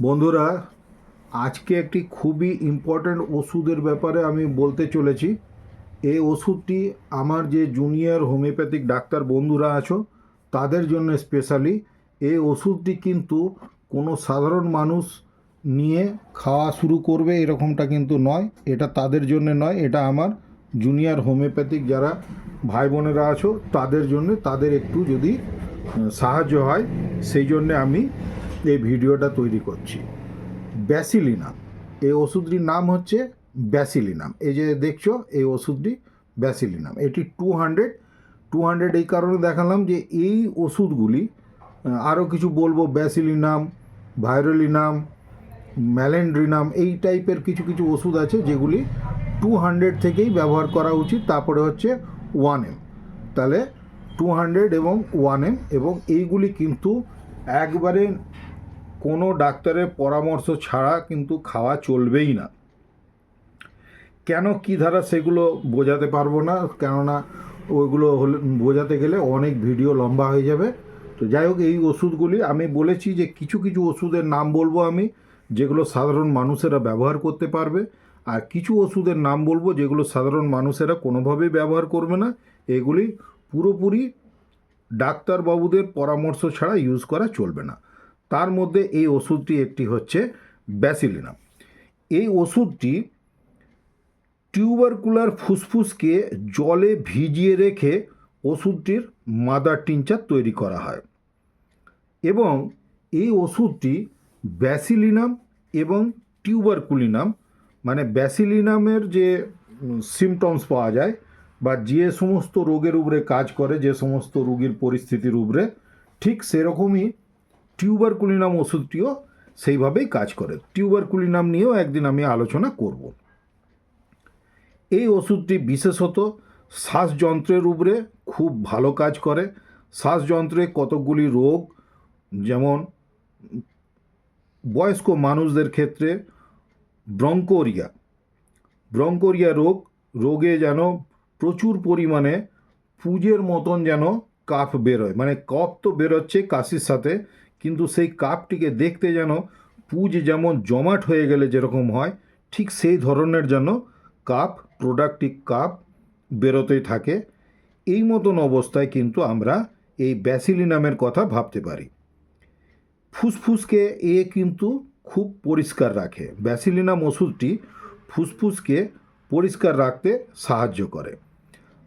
বন্ধুরা, আজকে একটি খুবই ইম্পর্ট্যান্ট ওষুধের ব্যাপারে আমি বলতে চলেছি। এই ওষুধটি আমার যে জুনিয়র হোমিওপ্যাথিক ডাক্তার বন্ধুরা আছো তাদের জন্য স্পেশালি। এই ওষুধটি কিন্তু কোনো সাধারণ মানুষ নিয়ে খাওয়া শুরু করবে এরকমটা কিন্তু নয়। এটা তাদের জন্য নয়, এটা আমার জুনিয়র হোমিওপ্যাথিক যারা ভাই বোনেরা আছো তাদের জন্য, তাদের একটু যদি সাহায্য হয় সেই জন্যে আমি এই ভিডিওটা তৈরি করছি। ব্যাসিলিনাম, এই ওষুধটির নাম হচ্ছে ব্যাসিলিনাম। এই যে দেখছো এই ওষুধটি ব্যাসিলিনাম, এটি 200 এই কারণে দেখালাম যে এই ওষুধগুলি আরও কিছু বলবো, ব্যাসিলিনাম, ভাইরোলিনাম, ম্যালেন্ড্রিনাম, এই টাইপের কিছু কিছু ওষুধ আছে যেগুলি 200 থেকেই ব্যবহার করা উচিত। তারপরে হচ্ছে 1M, তাহলে 200 এবং 1M, এবং এইগুলি কিন্তু একবারে কোনো ডাক্তারের পরামর্শ ছাড়া কিন্তু খাওয়া চলবেই না। কেন কী ধারা সেগুলো বোঝাতে পারবো না, কেননা ওইগুলো হলে বোঝাতে গেলে অনেক ভিডিও লম্বা হয়ে যাবে। তো যাই হোক, এই ওষুধগুলি আমি বলেছি যে কিছু কিছু ওষুধের নাম বলবো আমি, যেগুলো সাধারণ মানুষেরা ব্যবহার করতে পারবে, আর কিছু ওষুধের নাম বলবো যেগুলো সাধারণ মানুষেরা কোনোভাবেই ব্যবহার করবে না। এগুলি পুরোপুরি ডাক্তারবাবুদের পরামর্শ ছাড়া ইউজ করা চলবে না। তার মধ্যে এই ওষুধটি একটি হচ্ছে ব্যাসিলিনাম। এই ওষুধটি টিউবারকুলার ফুসফুসকে জলে ভিজিয়ে রেখে ওষুধটির মাদার টিনচার তৈরি করা হয়, এবং এই ওষুধটি ব্যাসিলিনাম এবং টিউবারকুলিনাম, মানে ব্যাসিলিনামের যে সিমটমস পাওয়া যায় বা যে সমস্ত রোগের উপরে কাজ করে, যে সমস্ত রোগীর পরিস্থিতির উপরে, ঠিক সেরকমই টিউবারকুলিনাম ওষুধটিও সেইভাবেই কাজ করে। টিউবারকুলিনাম নিয়েও একদিন আমি আলোচনা করব। এই ওষুধটি বিশেষত শ্বাসযন্ত্রের উপরে খুব ভালো কাজ করে। শ্বাসযন্ত্রে কতকগুলি রোগ, যেমন বয়স্ক মানুষদের ক্ষেত্রে ব্রঙ্কোরিয়া রোগে যেন প্রচুর পরিমাণে পুজের মতন যেন কাফ বেরোয়, মানে কফ তো বেরোচ্ছে কাশির সাথে, কিন্তু সেই কাফটিকে দেখতে যেন পুজ যেমন জমাট হয়ে গেলে যেরকম হয়, ঠিক সেই ধরনের যেন কাফ, প্রোডাক্টিভ কাফ বেরোতেই থাকে। এই মতন অবস্থায় কিন্তু আমরা এই ব্যাসিলিনামের কথা ভাবতে পারি। ফুসফুসকে এ কিন্তু খুব পরিষ্কার রাখে। ব্যাসিলিনাম ওষুধটি ফুসফুসকে পরিষ্কার রাখতে সাহায্য করে।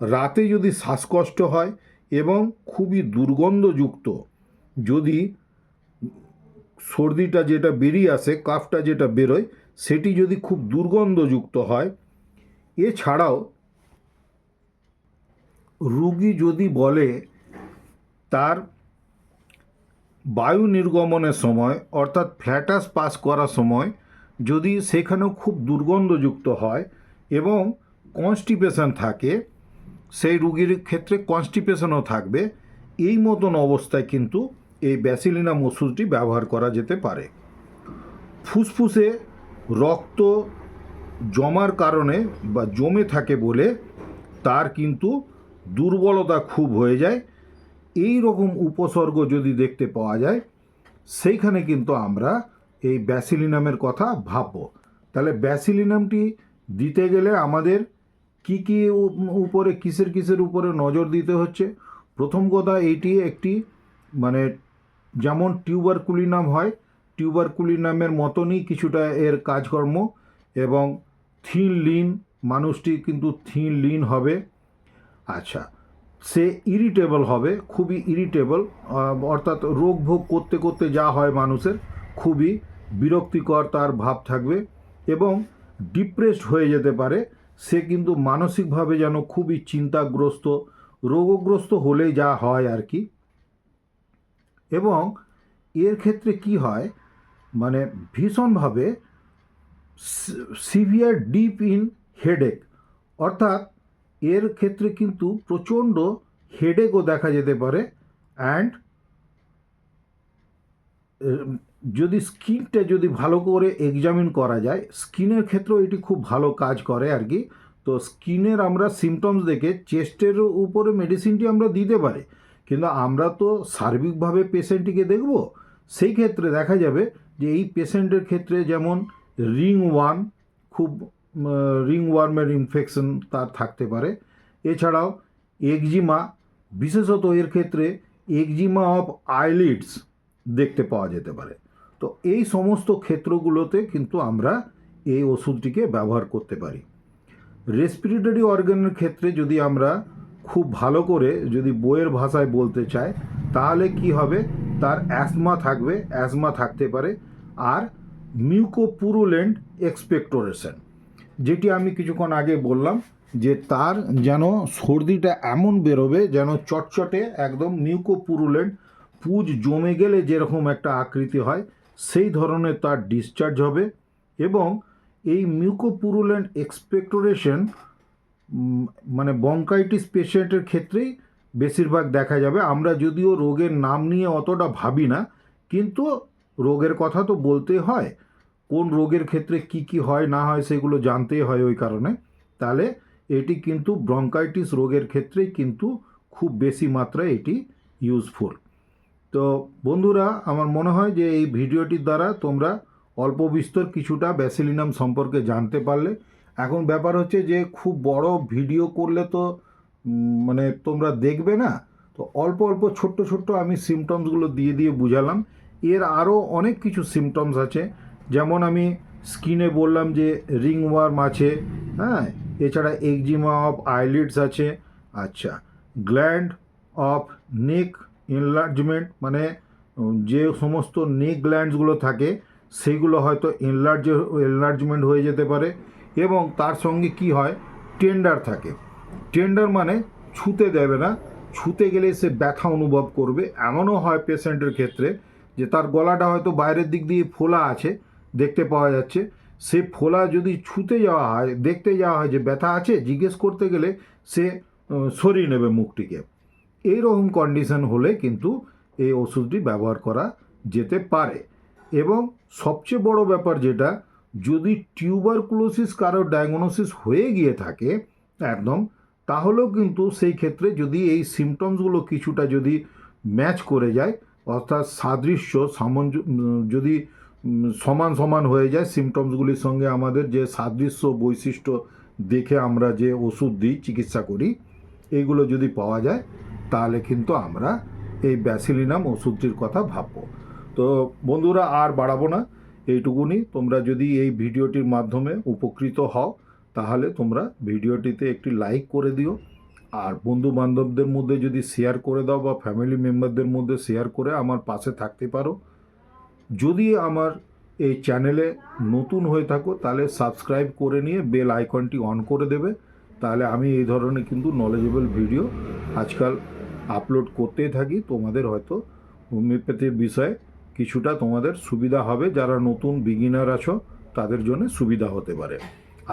রাতে যদি শ্বাসকষ্ট হয় এবং খুবই দুর্গন্ধযুক্ত, যদি সর্দিটা যেটা বেরিয়ে আসে, কাফটা যেটা বেরোয়, সেটি যদি খুব দুর্গন্ধযুক্ত হয়, এছাড়াও রুগী যদি বলে তার বায়ু নির্গমনের সময়, অর্থাৎ ফ্ল্যাটাস পাস করার সময় যদি সেখানেও খুব দুর্গন্ধযুক্ত হয় এবং কনস্টিপেশন থাকে, সেই রুগীর ক্ষেত্রে কনস্টিপেশনও থাকবে, এই মতন অবস্থায় কিন্তু এই ব্যাসিলিনাম ওষুধটি ব্যবহার করা যেতে পারে। ফুসফুসে রক্ত জমার কারণে বা জমে থাকে বলে তার কিন্তু দুর্বলতা খুব হয়ে যায়। এই রকম উপসর্গ যদি দেখতে পাওয়া যায়, সেইখানে কিন্তু আমরা এই ব্যাসিলিনামের কথা ভাবব। তাহলে ব্যাসিলিনামটি দিতে গেলে আমাদের কি কি উপরে, কিসের উপরে নজর দিতে হচ্ছে? প্রথম কথা, এইটি একটি মানে যেমন টিউবারকুলিনাম হয়, টিউবারকুলিনামের মতনই কিছুটা এর কাজকর্ম, এবং থিন লিন, মানুষটি কিন্তু থিন লিন হবে। আচ্ছা, সে ইরিটেবল হবে, খুবই ইরিটেবল, অর্থাৎ রোগ ভোগ করতে করতে যা হয় মানুষের, খুবই বিরক্তিকর তার ভাব থাকবে, এবং ডিপ্রেসড হয়ে যেতে পারে। সে কিন্তু মানসিকভাবে যেন খুবই চিন্তাগ্রস্ত, রোগগ্রস্ত হলেই যা হয় আর কি। এবং এর ক্ষেত্রে কি হয়, মানে ভীষণভাবে সিভিয়ার ডিপ ইন হেডেক, অর্থাৎ এর ক্ষেত্রে কিন্তু প্রচণ্ড হেডেকও দেখা যেতে পারে। অ্যান্ড যদি স্কিনটা যদি ভালো করে এক্সামিন করা যায়, স্কিনের ক্ষেত্রেও এটি খুব ভালো কাজ করে আর কি। তো স্কিনের আমরা সিমটমস দেখে চেস্টের উপরে মেডিসিনটি আমরা দিতে পারি, কিন্তু আমরা তো সার্বিকভাবে পেশেন্টটিকে দেখব। সেই ক্ষেত্রে দেখা যাবে যে এই পেশেন্টের ক্ষেত্রে যেমন রিংওয়ার্ম, খুব রিংওয়ার্মের ইনফেকশন তার থাকতে পারে। এছাড়াও একজিমা, বিশেষত এর ক্ষেত্রে একজিমা অফ আইলিডস দেখতে পাওয়া যেতে পারে। তো এই সমস্ত ক্ষেত্রগুলোতে কিন্তু আমরা এই ওষুধটিকে ব্যবহার করতে পারি। রেসপিরেটরি অর্গানের ক্ষেত্রে যদি আমরা খুব ভালো করে যদি বইয়ের ভাষায় বলতে চাই, তাহলে কি হবে, তার অ্যাজমা থাকতে পারে, আর মিউকোপুরুলেন্ট এক্সপেক্টোরেশন, যেটি আমি কিছুক্ষণ আগে বললাম যে তার যেন সর্দিটা এমন বেরোবে যেন চটচটে একদম মিউকোপুরুলেন্ট, পুজ জমে গেলে যেরকম একটা আকৃতি হয় সেই ধরনের তার ডিসচার্জ হবে। এবং এই মিউকোপুরুলেন্ট এক্সপেক্টোরেশন মানে ব্রঙ্কাইটিস পেশেন্টের ক্ষেত্রেই বেশিরভাগ দেখা যাবে। আমরা যদিও রোগের নাম নিয়ে অতটা ভাবি না, কিন্তু রোগের কথা তো বলতে হয়, কোন রোগের ক্ষেত্রে কি কি হয় না হয় সেগুলো জানতেই হয় ওই কারণে। তাহলে এটি কিন্তু ব্রঙ্কাইটিস রোগের ক্ষেত্রেই কিন্তু খুব বেশি মাত্রায় এটি ইউজফুল। তো বন্ধুরা, আমার মনে হয় যে এই ভিডিওটির দ্বারা তোমরা অল্প বিস্তর কিছুটা ব্যাসিলিনাম সম্পর্কে জানতে পারলে। এখন ব্যাপার হচ্ছে যে খুব বড় ভিডিও করলে তো মানে তোমরা দেখবে না, তো অল্প অল্প ছোট্ট ছোট্ট আমি সিমটমসগুলো দিয়ে বুঝালাম। এর আরও অনেক কিছু সিমটমস আছে, যেমন আমি স্কিনে বললাম যে রিংওয়ার্ম আছে, হ্যাঁ, এছাড়া একজিমা অফ আইলিডস আছে। আচ্ছা, গ্ল্যান্ড অফ নেক এনলার্জমেন্ট, যে সমস্ত নেক গ্ল্যান্ডসগুলো থাকে সেগুলো হয়তো এনলার্জমেন্ট হয়ে যেতে পারে। এবং তার সঙ্গে কি হয়, টেন্ডার থাকে। টেন্ডার মানে ছুতে দেবে না, ছুতে গেলে সে ব্যথা অনুভব করবে। এমনও হয় পেশেন্টের ক্ষেত্রে যে তার গলাটা হয়তো বাইরের দিক দিয়ে ফোলা আছে, দেখতে পাওয়া যাচ্ছে, সে ফোলা যদি ছুতে যাওয়া হয়, দেখতে যাওয়া হয় যে ব্যথা আছে, জিজ্ঞেস করতে গেলে সে সরিয়ে নেবে মুখটিকে। এইরকম কন্ডিশন হলে কিন্তু এই ওষুধটি ব্যবহার করা যেতে পারে। এবং সবচেয়ে বড় ব্যাপার যেটা, যদি টিউবারকুলোসিস কারো ডায়াগনোসিস হয়ে গিয়ে থাকে একদম, তাহলেও কিন্তু সেই ক্ষেত্রে যদি এই সিমটমসগুলো কিছুটা যদি ম্যাচ করে যায়, অর্থাৎ সাদৃশ্য যদি সমান সমান হয়ে যায় সিমটমসগুলির সঙ্গে, আমাদের যে সাদৃশ্য বৈশিষ্ট্য দেখে আমরা যে ওষুধ দিই, চিকিৎসা করি, এইগুলো যদি পাওয়া যায়, তাহলে কিন্তু আমরা এই ব্যাসিলিনাম ওষুধটির কথা ভাববো। তো বন্ধুরা, আর বাড়াবো না, এইটুকুনি। তোমরা যদি এই ভিডিওটির মাধ্যমে উপকৃত হও, তাহলে তোমরা ভিডিওটিতে একটি লাইক করে দিও, আর বন্ধু বান্ধবদের মধ্যে যদি শেয়ার করে দাও বা ফ্যামিলি মেম্বারদের মধ্যে শেয়ার করে আমার পাশে থাকতে পারো। যদি আমার এই চ্যানেলে নতুন হয়ে থাকো, তাহলে সাবস্ক্রাইব করে নিয়ে বেল আইকনটি অন করে দেবে, তাহলে আমি এই ধরনের কিন্তু নলেজেবল ভিডিও আজকাল আপলোড করতেই থাকি। তোমাদের হয়তো হোমিওপ্যাথির বিষয়ে কিছুটা তোমাদের সুবিধা হবে, যারা নতুন বিগিনার আছো তাদের জন্য সুবিধা হতে পারে।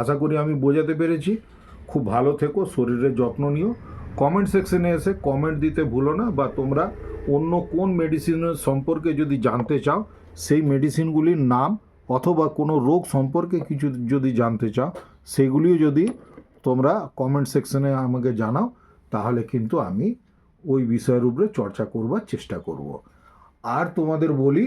আশা করি আমি বোঝাতে পেরেছি। খুব ভালো থেকো, শরীরের যত্ন নিও। কমেন্ট সেকশনে এসে কমেন্ট দিতে ভুলো না, বা তোমরা অন্য কোন মেডিসিনের সম্পর্কে যদি জানতে চাও, সেই মেডিসিনগুলির নাম অথবা কোনো রোগ সম্পর্কে কিছু যদি জানতে চাও, সেগুলিও যদি তোমরা কমেন্ট সেকশনে আমাকে জানাও, তাহলে কিন্তু আমি ওই বিষয়ের উপরে চর্চা করবার চেষ্টা করব। আর তোমাদের বলি,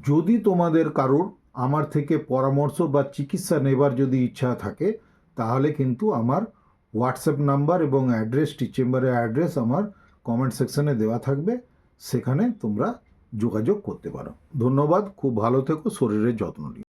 যদি তোমাদের কারোর আমার থেকে পরামর্শ বা চিকিৎসা নেবার যদি ইচ্ছা থাকে, তাহলে কিন্তু আমার হোয়াটসঅ্যাপ নাম্বার এবং অ্যাড্রেসটি, চেম্বারের অ্যাড্রেস আমার কমেন্ট সেকশনে দেওয়া থাকবে, সেখানে তোমরা যোগাযোগ করতে পারো। ধন্যবাদ, খুব ভালো থেকো, শরীরের যত্ন নিও।